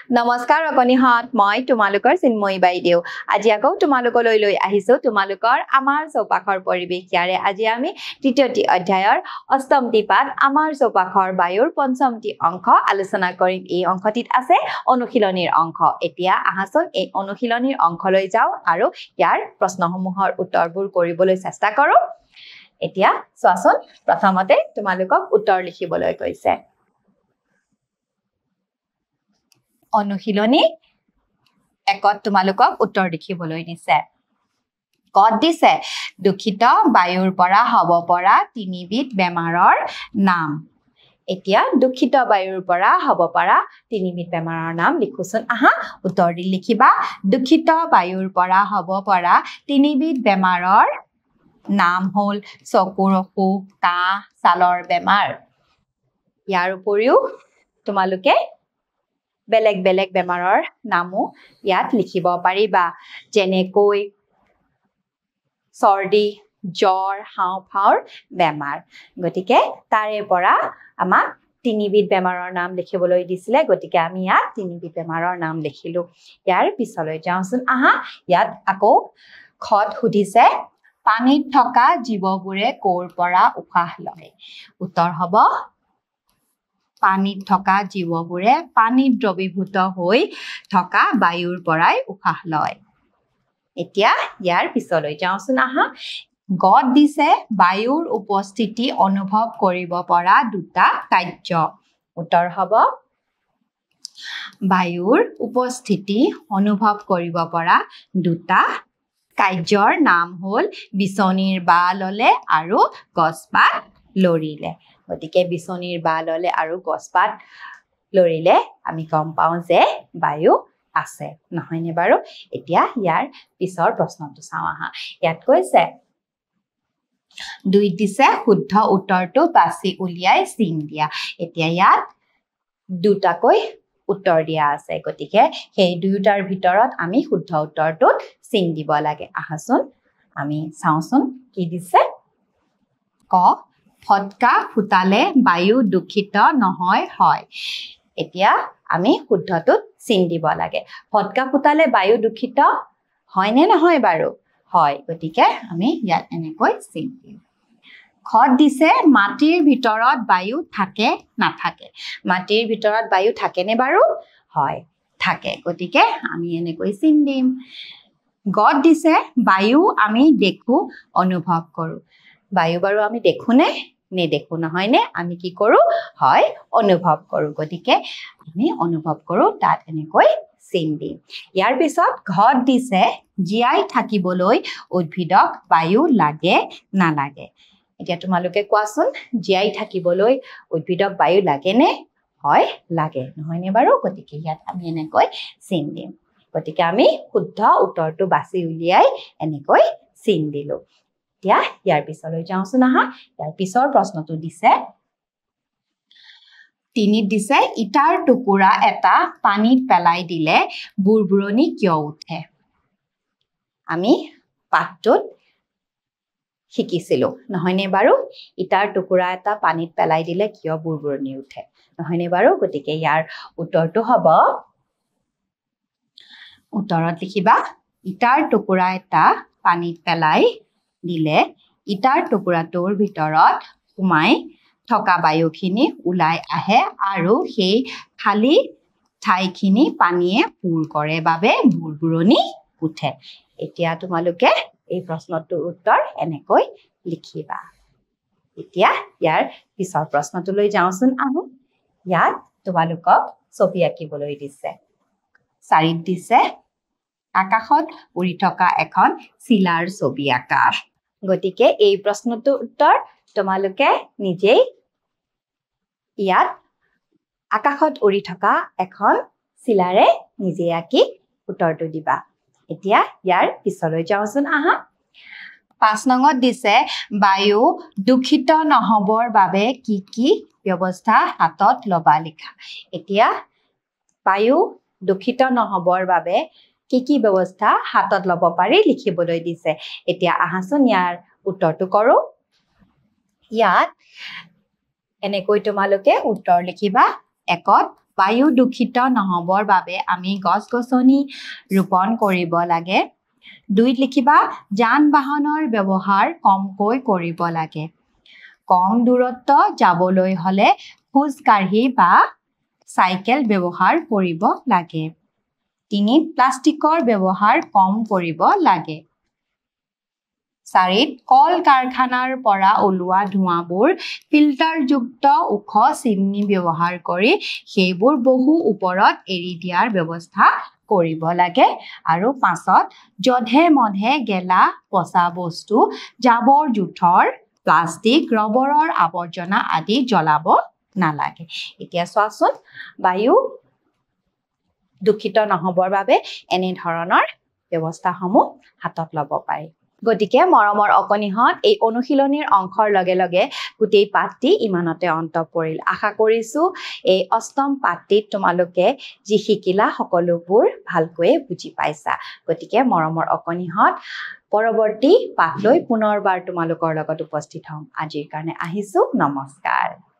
নমস্কাৰ অকনিহত মই তোমালোকৰ চিন্ময়ী বাইদেউ আজি আকৌ তোমালোকলৈ লৈ আহিছো তোমালোকৰ আমাৰ চৌপাশৰ পৰিবেশ ইয়াৰে আজি আমি তৃতীয়টি অধ্যায়ৰ অষ্টমটি পাঠ আমাৰ চৌপাশৰ বায়ুৰ পঞ্চমটি অংশ আলোচনা কৰিম এই অংশটিত আছে অনুশীলনীৰ অংশ এতিয়া আহাচোন এই অনুশীলনীৰ অংশলৈ যাও আৰু ইয়াৰ প্ৰশ্নসমূহৰ উত্তৰবোৰ কৰিবলৈ চেষ্টা কৰো এতিয়া চোৱাচোন প্ৰথমতে তোমালোকক উত্তৰ লিখিবলৈ কৈছে অনুশীলনী একত তোমালোকক উত্তৰ লিখিবলৈ দিছে কত দিছে দূষিত বায়ুৰ পৰা হ'ব পৰা তিনিবিধ বেমাৰৰ নাম এতিয়া দূষিত বায়ুৰ পৰা হ'ব পৰা তিনিবিধ বেমাৰৰ নাম লিখোচোন আহা উত্তৰ দি লিখিবা দূষিত বায়ুৰ পৰা হ'ব পৰা তিনিবিধ বেমাৰৰ নাম হ'ল চকুৰ অসুখ কাহ ছালৰ বেমাৰ ইয়াৰ উপৰিও তোমালোকে বেলেগ বেলেগ বেমাৰৰ নামো ইয়াত লিখিব পাৰিবা যেনেকৈ চৰ্দি জ্বৰ হাঁওফাঁওৰ বেমাৰ গতিকে তাৰে পৰা আমাক তিনিবিধ বেমাৰৰ নাম লিখিবলৈ দিছিলে গতিকে আমি ইয়াত তিনিবিধ বেমাৰৰ নাম লিখিলো ইয়াৰ পিছলৈ যাওঁচোন আহা ইয়াত আকৌ খত সুধিছে পানীত থকা জীৱবোৰে ক'ৰ পৰা উশাহ লয় উত্তৰ হ'ব পানীত থকা জীৱবোৰে পানীত দ্ৰৱীভূত হৈ থকা বায়ুৰ পৰাই উশাহ লয় এতিয়া ইয়াৰ পিছলৈ যাওঁচোন আহা গত দিছে বায়ুৰ উপস্থিতি অনুভৱ কৰিব পৰা দুটা কাৰ্য উত্তৰ হ'ব বায়ুৰ উপস্থিতি অনুভৱ কৰিব পৰা দুটা কাৰ্যৰ নাম হ'ল বিচনীৰ বা ললে আৰু গছপাত লৰিলে গতিকে বিচনীৰ বা ললে আৰু গছপাত লৰিলে আমি গম পাওঁ যে বায়ু আছে নহয়নে বাৰু এতিয়া ইয়াৰ পিছৰ প্ৰশ্নটো চাওঁ আহা ইয়াত কৈছে দুই দিছে শুদ্ধ উত্তৰটো বাছি উলিয়াই চিন দিয়া এতিয়া ইয়াত দুটাকৈ উত্তৰ দিয়া আছে গতিকে সেই দুয়োটাৰ ভিতৰত আমি শুদ্ধ উত্তৰটোত চিন দিব লাগে আহাচোন আমি চাওঁচোন কি দিছে ক ফটকা ফুটালে বায়ু দূষিত নহয় হয় এতিয়া আমি শুদ্ধটোত চিন দিব লাগে ফটকা ফুটালে বায়ু দূষিত হয় নে নহয় বাৰু হয় গতিকে আমি ইয়াত এনেকৈ চিন দিম খত দিছে মাটিৰ ভিতৰত বায়ু থাকে নাথাকে মাটিৰ ভিতৰত বায়ু থাকেনে বাৰু হয় থাকে গতিকে আমি এনেকৈ চিন দিম গত দিছে বায়ু আমি দেখো অনুভৱ কৰো বায়ু বাৰু আমি দেখোনে নেদেখো নহয়নে আমি কি কৰো হয় অনুভৱ কৰো গতিকে আমি অনুভৱ কৰো তাত এনেকৈ চিন দিম ইয়াৰ পিছত ঘট দিছে জীয়াই থাকিবলৈ উদ্ভিদক বায়ু লাগে নালাগে এতিয়া তোমালোকে কোৱাচোন জীয়াই থাকিবলৈ উদ্ভিদক বায়ু লাগেনে হয় লাগে নহয়নে বাৰু গতিকে ইয়াত আমি এনেকৈ চিন দিম গতিকে আমি শুদ্ধ উত্তৰটো বাছি উলিয়াই এনেকৈ চিন দিলো এতিয়া ইয়াৰ পিছলৈ যাওঁচোন আহা ইয়াৰ পিছৰ প্ৰশ্নটো দিছে তিনিত দিছে ইটাৰ টুকুৰা এটা পানীত পেলাই দিলে বুৰবুৰণি কিয় উঠে আমি পাঠটোত শিকিছিলো নহয়নে বাৰু ইটাৰ টুকুৰা এটা পানীত পেলাই দিলে কিয় বুৰবুৰণি উঠে নহয়নে বাৰু গতিকে ইয়াৰ উত্তৰটো হ'ব উত্তৰত লিখিবা ইটাৰ টুকুৰা এটা পানীত পেলাই দিলে ইটাৰ টুকুৰাটোৰ ভিতৰত সোমাই থকা বায়ুখিনি ওলাই আহে আৰু সেই খালী ঠাইখিনি পানীয়ে পূৰ কৰে বাবে বুৰবুৰণি উঠে এতিয়া তোমালোকে এই প্ৰশ্নটোৰ উত্তৰ এনেকৈ লিখিবা এতিয়া ইয়াৰ পিছৰ প্ৰশ্নটোলৈ যাওঁচোন আহো ইয়াত তোমালোকক ছবি আঁকিবলৈ দিছে চাৰিত দিছে আকাশত উৰি থকা এখন চিলাৰ ছবি আঁকা গতিকে এই প্ৰশ্নটোৰ উত্তৰ তোমালোকে নিজেই ইয়াত আকাশত উৰি থকা এখন চিলাৰে নিজে আঁকি উত্তৰটো দিবা এতিয়া ইয়াৰ পিছলৈ যাওঁচোন আহা 5 নঙত দিছে বায়ু দূষিত নহবৰ বাবে কি কি ব্যৱস্থা হাতত লবা লিখা এতিয়া বায়ু দূষিত নহবৰ বাবে কি কি ব্যৱস্থা হাতত ল'ব পাৰি লিখিবলৈ দিছে এতিয়া আহাচোন ইয়াৰ উত্তৰটো কৰো ইয়াত এনেকৈ তোমালোকে উত্তৰ লিখিবা একত বায়ু দূষিত নহবৰ বাবে আমি গছ-গছনি ৰোপণ কৰিব লাগে 2 লিখিবা যান-বাহনৰ ব্যৱহাৰ কমকৈ কৰিব লাগে কম দূৰত্ব যাবলৈ হলে খোজ কাঢ়ি বা চাইকেল ব্যৱহাৰ কৰিব লাগে 3 প্লাষ্টিকৰ ব্যৱহাৰ কম কৰিব লাগে 4 কল কাৰখানাৰ পৰা ওলোৱা ধোঁৱাবোৰ ফিল্টাৰযুক্ত ওখ চিমনি ব্যৱহাৰ কৰি সেইবোৰ বহু ওপৰত এৰি দিয়াৰ ব্যৱস্থা কৰিব লাগে আৰু 5ত জধে মধে গেলা পচা বস্তু জাবৰ জোথৰ প্লাষ্টিক ৰবৰৰ আৱৰ্জনা আদি জ্বলাব নালাগে এতিয়া চোৱাচোন বায়ু দূষিত নহবৰ বাবে এনে ধৰণৰ ব্যৱস্থাসমূহ হাতত ল'ব পাৰি গতিকে মৰমৰ অকনিহত এই অনুশীলনীৰ অংশৰ লগে লগে গোটেই পাঠটি ইমানতে অন্ত পৰিল আশা কৰিছো এই অষ্টম পাঠটিত তোমালোকে যি শিকিলা সকলোবোৰ ভালকৈ বুজি পাইছা গতিকে মৰমৰ অকনিহত পৰৱৰ্তী পাঠ লৈ পুনৰবাৰ তোমালোকৰ লগত উপস্থিত হ'ম আজিৰ কাৰণে আহিছো নমস্কাৰ